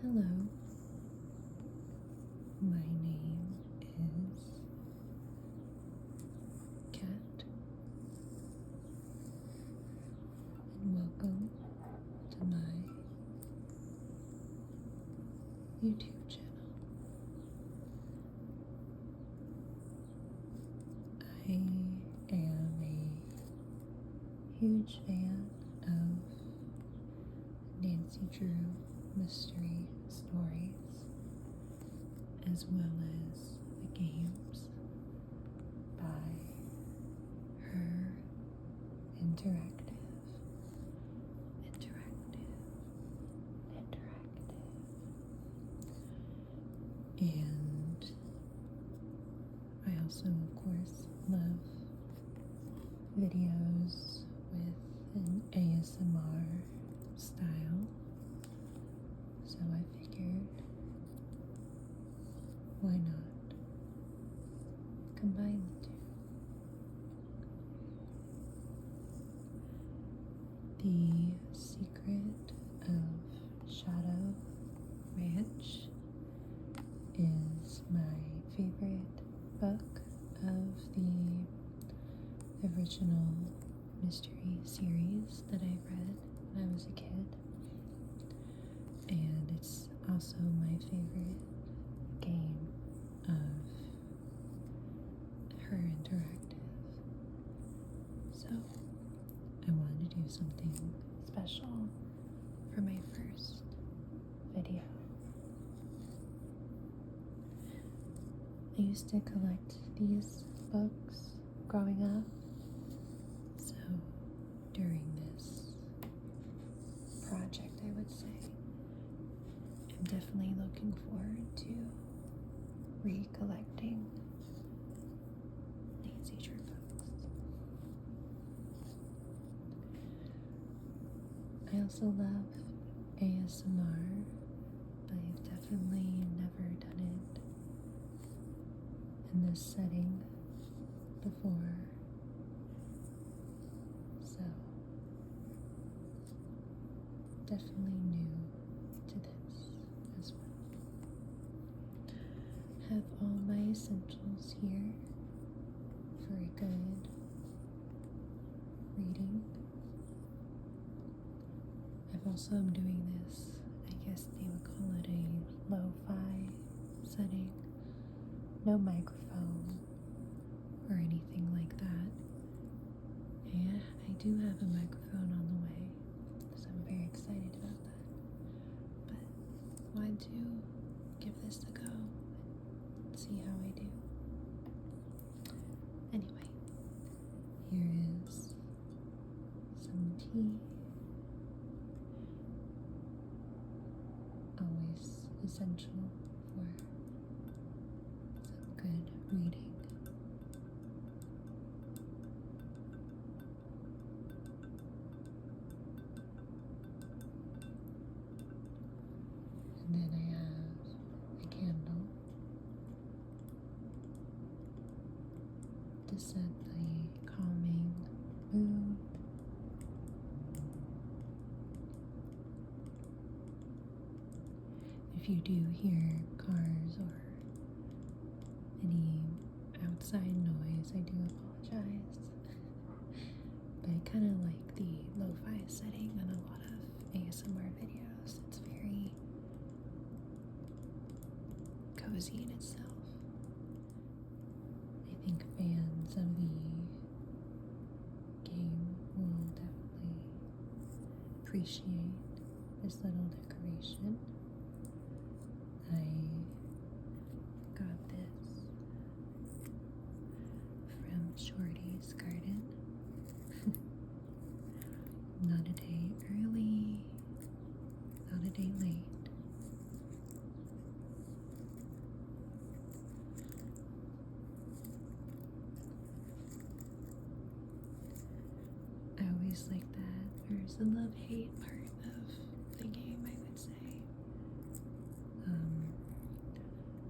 Hello, my name is Kat, and welcome to my YouTube channel. I am a huge fan of Nancy Drew mystery stories, as well as the games by her interactive, interactive, interactive. And I also, of course, love videos with an ASMR style. So I figured, why not combine the two? The Secret of Shadow Ranch is my favorite book of the original mystery series that I read when I was a kid. And it's also my favorite game of her interactive. So I wanted to do something special for my first video. I used to collect these books growing up, so during this project, I would say, I'm definitely looking forward to recollecting Nancy Drew books. I also love ASMR, but I've definitely never done it in this setting before, so definitely new to this as well. Have all my essentials here for a good reading. I've also am doing this, I guess they would call it a lo-fi setting. No microphone or anything like that. Yeah, I do have a microphone on the way, so I'm very excited about that. But I wanted to give this a go and see how I do. Anyway, here is some tea. Always essential for some good reading. And then I have a candle to set the calming mood. If you do hear cars or any outside noise, I do apologize. But I kind of like the lo-fi setting on a lot of ASMR videos. It's very cozy in itself. I think fans of the game will definitely appreciate this little decoration. I got this from Shorty's Garden. Not a day early, not a day late. I always like that. There's a love-hate part of the game, I would say.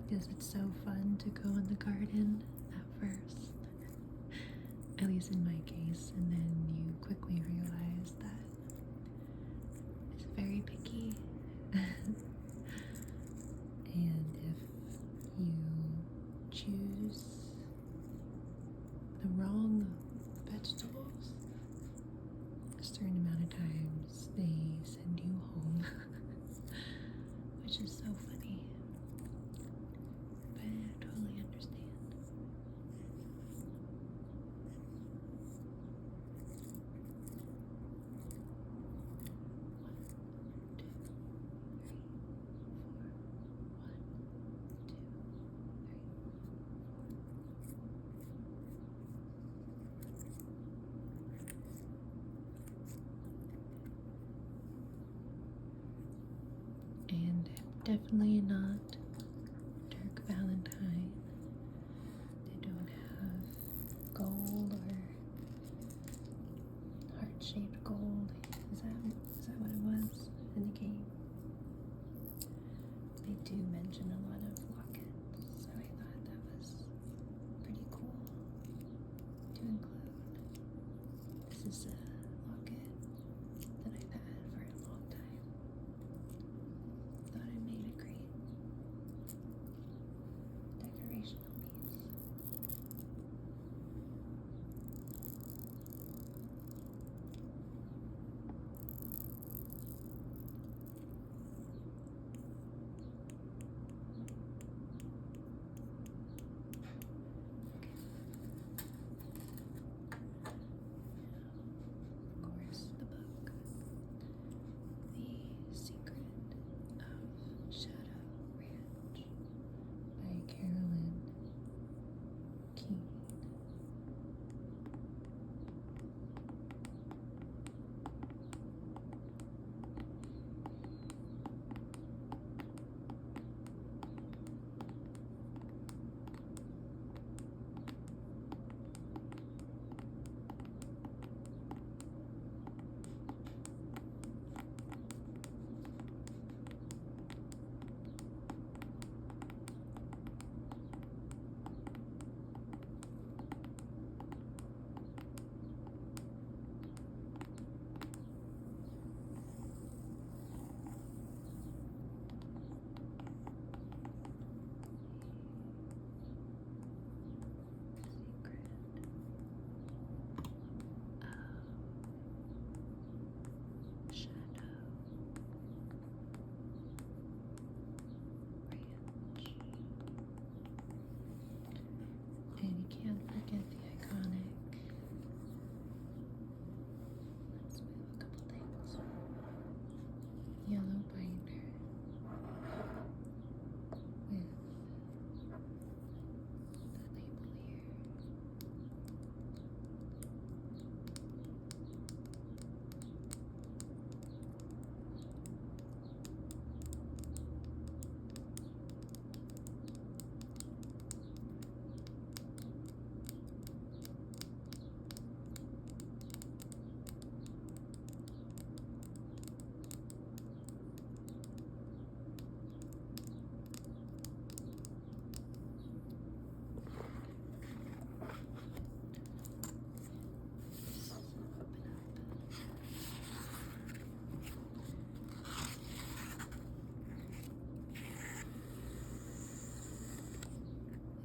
Because it's so fun to go in the garden at first, at least in my case, and then you quickly realize that it's very picky definitely not Dirk Valentine. They don't have gold or heart-shaped gold. Is that what it was in the game? They do mention a lot of lockets, so I thought that was pretty cool to include. This is a locket that I've had for a long time. Thought it made a great decorational piece. Of course, the book, The Secret of Shadow Ranch by Carolyn Keene. And you can't forget the iconic. Let's move a couple things. Yellow binder with the label here.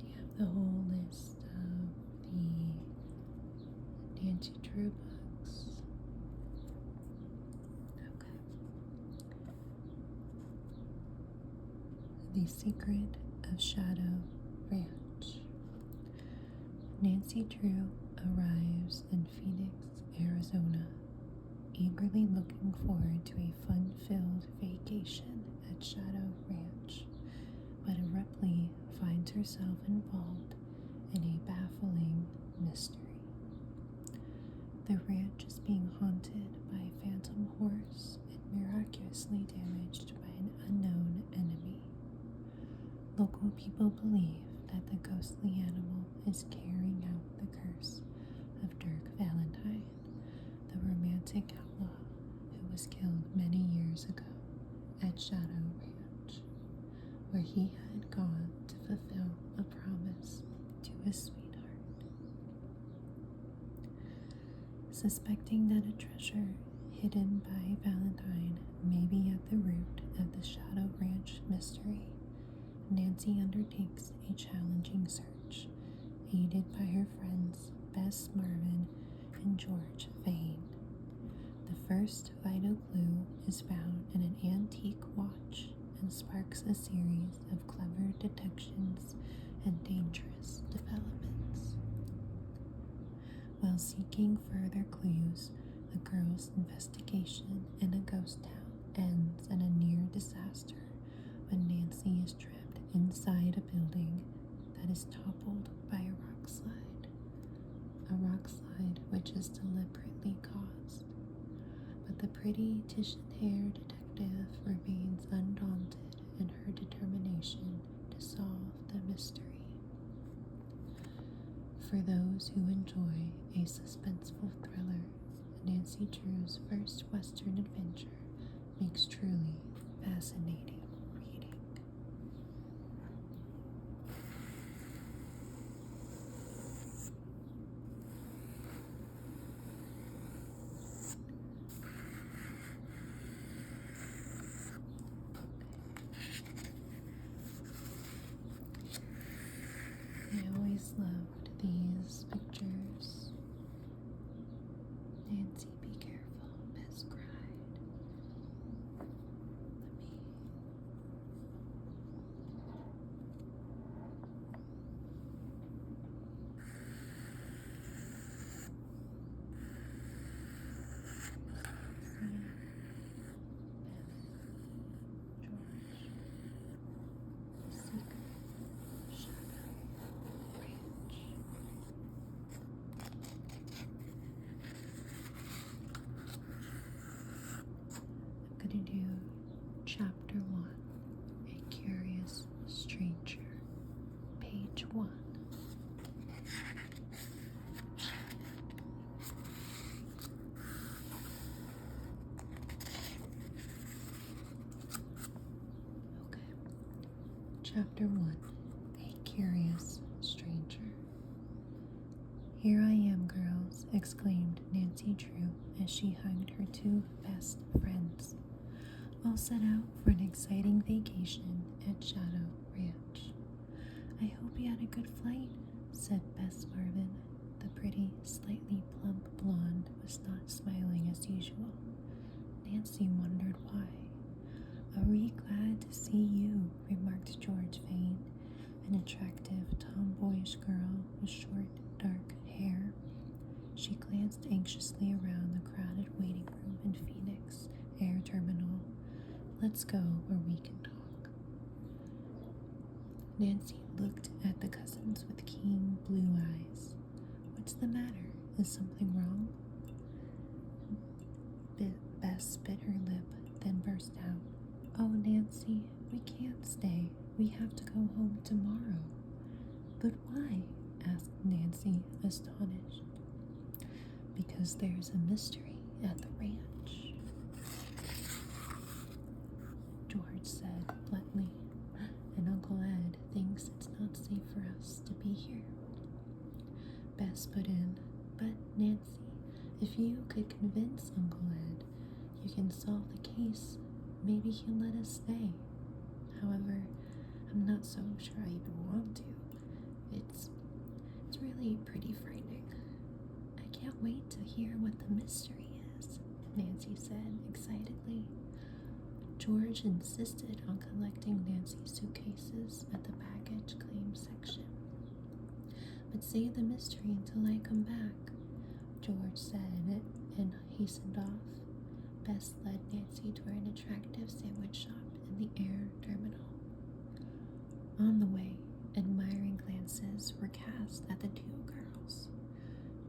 You have the whole list of the Nancy Drew books. Okay. The Secret of Shadow Ranch. Nancy Drew arrives in Phoenix, Arizona, eagerly looking forward to a fun-filled vacation at Shadow Ranch, but abruptly finds herself involved in a baffling mystery. The ranch is being haunted by a phantom horse and miraculously damaged by an unknown enemy. Local people believe that the ghostly animal is carrying out the curse of Dirk Valentine, the romantic outlaw who was killed many years ago at Shadow Ranch, where he had gone to fulfill a promise to his sweetheart. Suspecting that a treasure hidden by Valentine may be at the root of the Shadow Ranch mystery, Nancy undertakes a challenging search, aided by her friends Bess Marvin and George Vane. The first vital clue is found in an antique watch and sparks a series of clever detections and dangerous developments. While seeking further clues, the girls' investigation in a ghost town ends in a near disaster when Nancy is trapped inside a building that is toppled by a rock slide. A rock slide which is deliberately caused. But the pretty Titian hair detective remains undaunted in her determination to solve the mystery. For those who enjoy a suspenseful thriller, Nancy Drew's first Western adventure makes truly fascinating reading. I always loved these pictures. Nancy, be careful, Bess cried. I'm going to do Chapter 1, A Curious Stranger, page 1. Okay. Chapter 1, A Curious Stranger. Here I am, girls, exclaimed Nancy Drew as she hugged her two best friends. All set out for an exciting vacation at Shadow Ranch. I hope you had a good flight, said Bess Marvin. The pretty, slightly plump blonde was not smiling as usual. Nancy wondered why. Are we glad to see you, remarked George Vane, an attractive, tomboyish girl with short, dark hair. She glanced anxiously around the crowded waiting room in Phoenix Air Terminal. Let's go where we can talk. Nancy looked at the cousins with keen blue eyes. What's the matter? Is something wrong? Bess bit her lip, then burst out. Oh, Nancy, we can't stay. We have to go home tomorrow. But why? Asked Nancy, astonished. Because there's a mystery at the ranch, George said bluntly, and Uncle Ed thinks it's not safe for us to be here. Bess put in, but Nancy, if you could convince Uncle Ed you can solve the case, maybe he'll let us stay. However, I'm not so sure I even want to. It's really pretty frightening. I can't wait to hear what the mystery is, Nancy said excitedly. George insisted on collecting Nancy's suitcases at the baggage claim section. But save the mystery until I come back, George said and hastened off. Bess led Nancy to an attractive sandwich shop in the air terminal. On the way, admiring glances were cast at the two girls.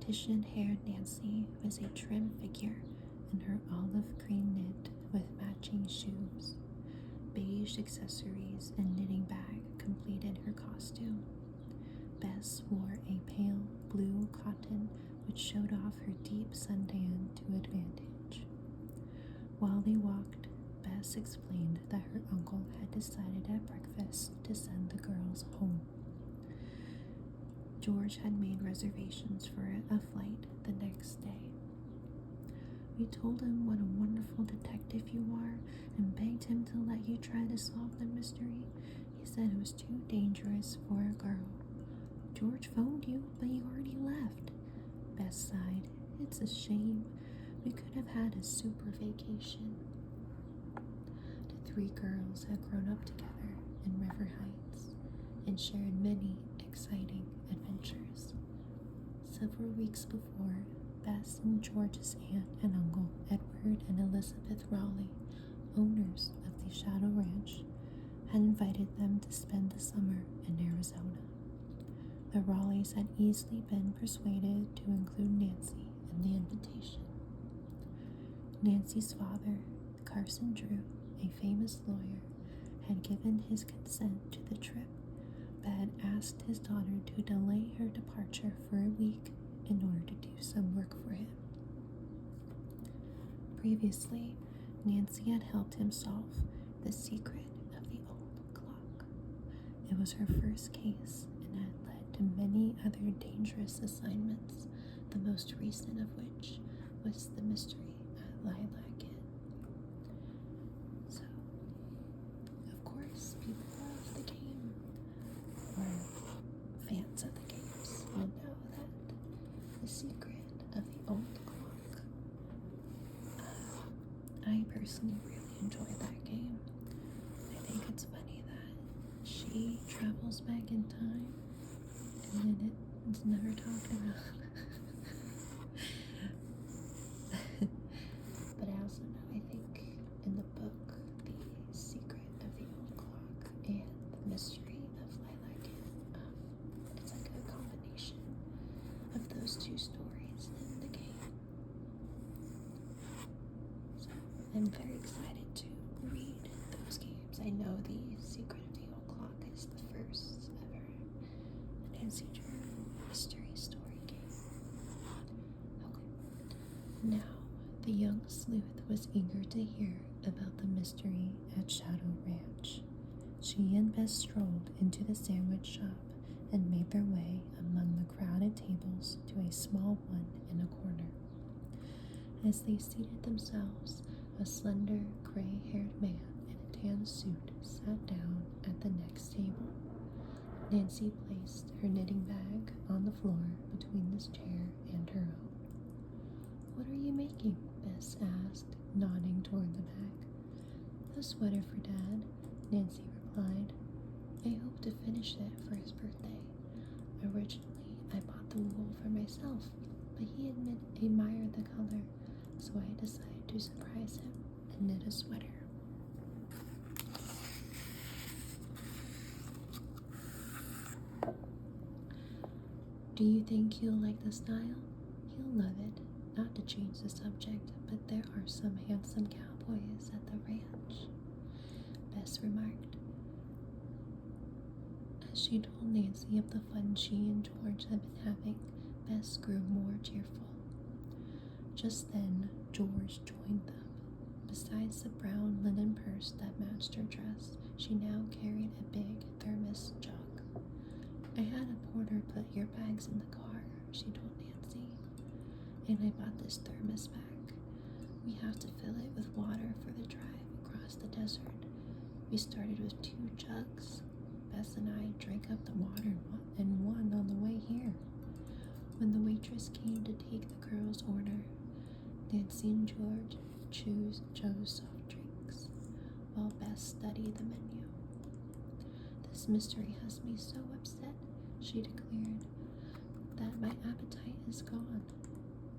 Titian-haired Nancy was a trim figure in her olive green knit with matching shoes. Beige accessories and knitting bag completed her costume. Bess wore a pale blue cotton which showed off her deep suntan to advantage. While they walked, Bess explained that her uncle had decided at breakfast to send the girls home. George had made reservations for a flight the next day. We told him what a wonderful detective you are and begged him to let you try to solve the mystery. He said it was too dangerous for a girl. George phoned you, but you already left. Bess sighed. It's a shame. We could have had a super vacation. The three girls had grown up together in River Heights and shared many exciting adventures. Several weeks before, Bess and George's aunt and uncle, Edward and Elizabeth Raleigh, owners of the Shadow Ranch, had invited them to spend the summer in Arizona. The Raleighs had easily been persuaded to include Nancy in the invitation. Nancy's father, Carson Drew, a famous lawyer, had given his consent to the trip, but had asked his daughter to delay her departure for a week in order to do some work for him. Previously, Nancy had helped him solve the secret of the old clock. It was her first case and had led to many other dangerous assignments, the most recent of which was the mystery at Lilac Inn. So, of course, people love the game, or fans of the games will know that the secret of the old clock. I personally really enjoy that game. I think it's funny that she travels back in time and then it's never talked about. But I also know, I think in the book, The Secret of the Old Clock and The Mystery of Lilac Inn, it's like a combination of those two stories in the game. So I'm very excited to read those games. I know The Secret of the Old Clock is the first ever Nancy Drew mystery story game. Okay. Now, the young sleuth was eager to hear about the mystery at Shadow Ranch. She and Bess strolled into the sandwich shop and made their way among the crowded tables to a small one in a corner. As they seated themselves, a slender, gray-haired man in a tan suit sat down at the next table. Nancy placed her knitting bag on the floor between this chair and her own. "What are you making?" Bess asked, nodding toward the bag. "A sweater for Dad," Nancy replied. "I hope to finish it for his birthday. Originally, I bought the wool for myself, but he admired the color, so I decided to surprise him and knit a sweater." "Do you think he'll like the style?" "He'll love it. Not to change the subject, but there are some handsome cowboys at the ranch," Bess remarked. As she told Nancy of the fun she and George had been having, Bess grew more cheerful. Just then, George joined them. Besides the brown linen purse that matched her dress, she now carried a big thermos jug. "I had a porter put your bags in the car," she told Nancy, "and I bought this thermos back. We have to fill it with water for the drive across the desert. We started with 2 jugs. Bess and I drank up the water in one on the way here." When the waitress came to take the girls' order, Nancy and George chose soft drinks, while Bess studied the menu. "This mystery has me so upset," she declared, "that my appetite is gone."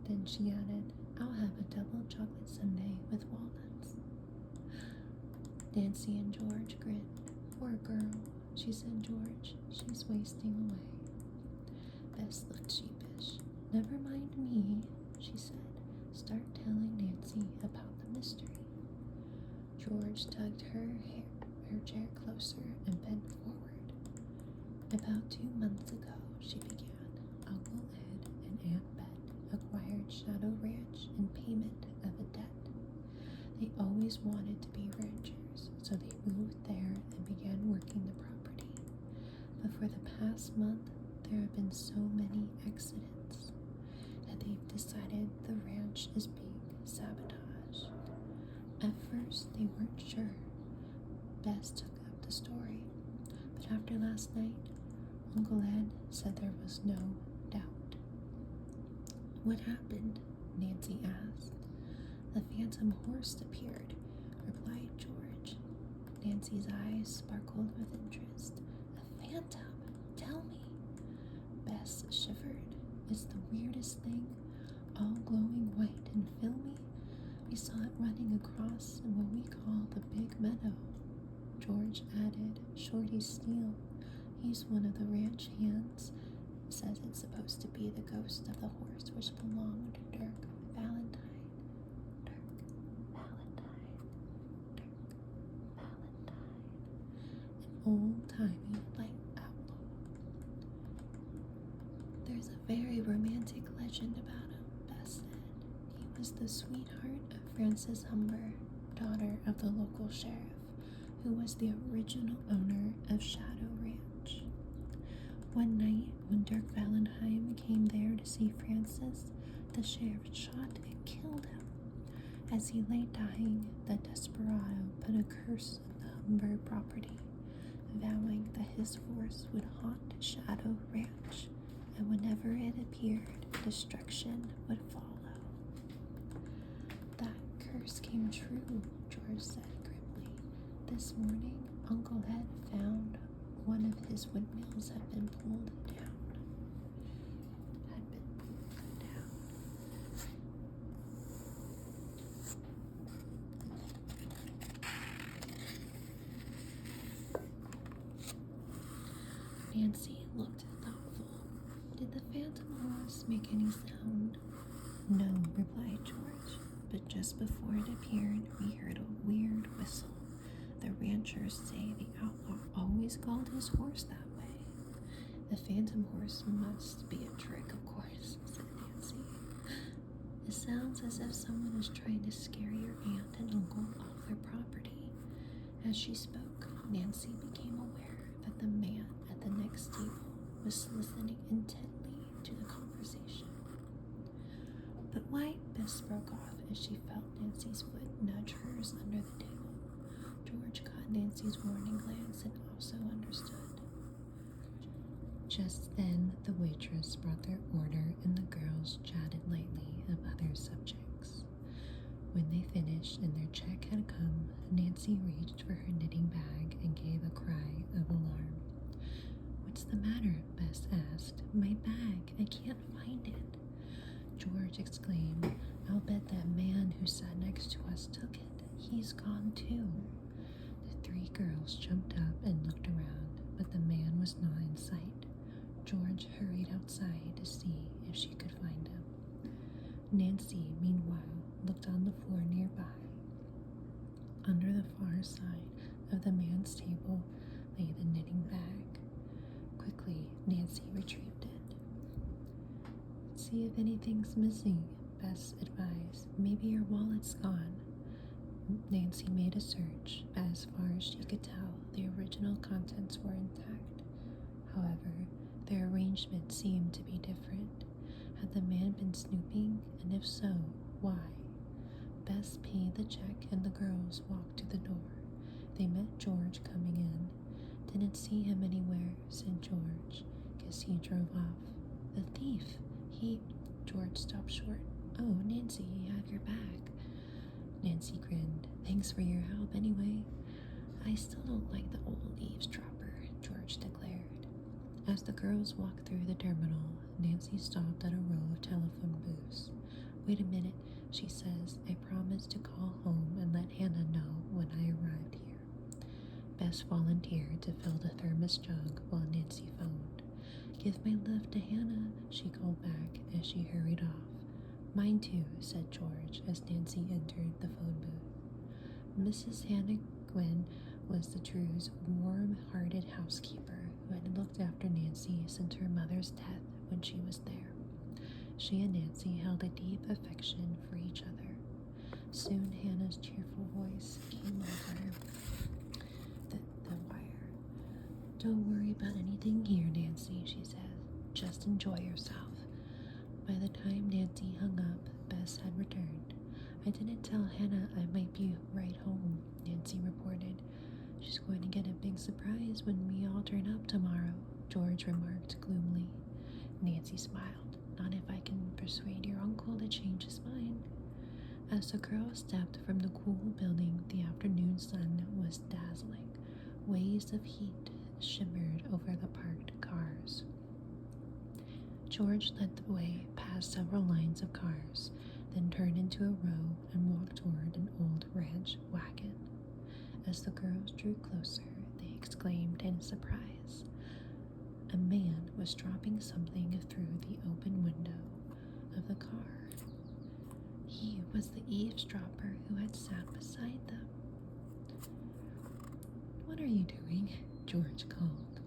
Then she added, "I'll have a double chocolate sundae with walnuts." Nancy and George grinned. "Poor girl," she said. "George, she's wasting away." Bess looked sheepish. "Never mind me," she said. "Start telling Nancy about the mystery." George tugged her chair closer and bent forward. "About 2 months ago," she began, "Uncle Ed and Aunt Bet acquired Shadow Ranch in payment of a debt. They always wanted to be ranchers, so they moved there and began working the property. But for the past month, there have been so many accidents that they've decided the ranch is being sabotaged. At first, they weren't sure." Bess took up the story. "But after last night, Uncle Ed said there was no doubt." "What happened?" Nancy asked. "The phantom horse appeared," replied George. Nancy's eyes sparkled with interest. "A phantom? Tell me." Bess shivered. "It's the weirdest thing, all glowing white and filmy. We saw it running across in what we call the Big Meadow." George added, "Shorty Steele, he's one of the ranch hands, says it's supposed to be the ghost of the horse which belonged to Dirk Valentine. Dirk Valentine. Dirk Valentine." old-timey light outlaw. There's a very romantic legend about him, Bess said. He was the sweetheart of Frances Humber, daughter of the local sheriff, who was the original owner of Shadow Ranch. One night, when Dirk Valentine came there to see Frances, the sheriff shot and killed him. As he lay dying, the desperado put a curse on the Humber property, vowing that his force would haunt Shadow Ranch, and whenever it appeared, destruction would follow. That curse came true, George said grimly. This morning, Uncle Ed found one of his windmills had been pulled down. Nancy looked thoughtful. Did the phantom horse make any sound? No, replied George, but just before it appeared, we heard a weird whistle. The ranchers say the outlaw always called his horse that way. The phantom horse must be a trick, of course, said Nancy. It sounds as if someone is trying to scare your aunt and uncle off their property. As she spoke, Nancy became aware that the man at the next table was listening intently to the conversation. But why? Bess broke off as she felt Nancy's foot nudge hers under the table. George caught Nancy's warning glance and also understood. Just then, the waitress brought their order and the girls chatted lightly of other subjects. When they finished and their check had come, Nancy reached for her knitting bag and gave a cry of alarm. What's the matter? Bess asked. My bag. I can't find it. George exclaimed. I'll bet that man who sat next to us took it. He's gone too. The three girls jumped up and looked around, but the man was not in sight. George hurried outside to see if she could find him. Nancy, meanwhile, looked on the floor nearby. Under the far side of the man's table lay the knitting bag. Quickly, Nancy retrieved it. See if anything's missing, Bess advised. Maybe your wallet's gone. Nancy made a search, but as far as she could tell, the original contents were intact. However, their arrangement seemed to be different. Had the man been snooping, and if so, why? Bess paid the check and the girls walked to the door. They met George coming in. Didn't see him anywhere, said George. Guess he drove off. The thief. George stopped short. Oh, Nancy, you have your bag. Nancy grinned. Thanks for your help anyway. I still don't like the old eavesdropper, George declared. As the girls walked through the terminal, Nancy stopped at a row of telephone booths. Wait a minute, she says. I promised to call home and let Hannah know when I arrived here. Bess volunteered to fill the thermos jug while Nancy phoned. Give my love to Hannah, she called back as she hurried off. Mine too, said George as Nancy entered the phone booth. Mrs. Hannah Gwynn was the Drews' warm-hearted housekeeper who had looked after Nancy since her mother's death when she was there. She and Nancy held a deep affection for each other. Soon Hannah's cheerful voice came over the wire. Don't worry about anything here, Nancy, she said. Just enjoy yourself. By the time Nancy hung up, Bess had returned. I didn't tell Hannah I might be right home, Nancy reported. She's going to get a big surprise when we all turn up tomorrow, George remarked gloomily. Nancy smiled. Not if I can persuade your uncle to change his mind. As the girls stepped from the cool building, the afternoon sun was dazzling. Waves of heat shimmered over the parked cars. George led the way past several lines of cars, then turned into a row and walked toward an old ranch wagon. As the girls drew closer, they exclaimed in surprise. A man was dropping something through the open window of the car. He was the eavesdropper who had sat beside them. What are you doing? George called.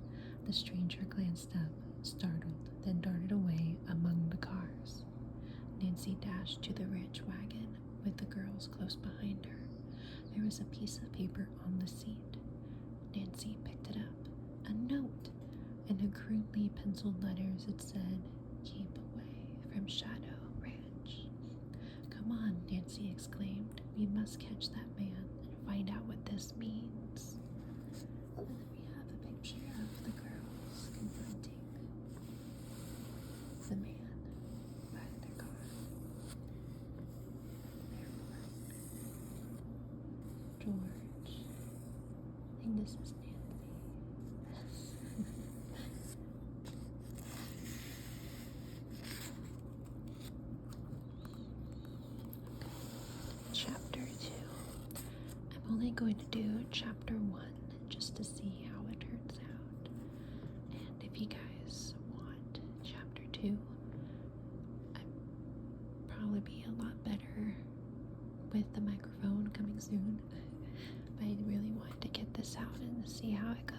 The stranger glanced up, startled, then darted away among the cars. Nancy dashed to the ranch wagon with the girls close behind her. There was a piece of paper on the seat. Nancy picked it up. A note. In her crudely penciled letters it said, "Keep away from Shadow Ranch." "Come on," Nancy exclaimed. "We must catch that man and find out what this means." And then we have a picture of the girls confronting the man by their car. George. I think this is Nancy. Chapter 2. I'm only going to do chapter 1 just to see how it turns out. And if you guys want chapter 2, I'd probably be a lot better with the microphone coming soon. But I really wanted to get this out and see how it goes.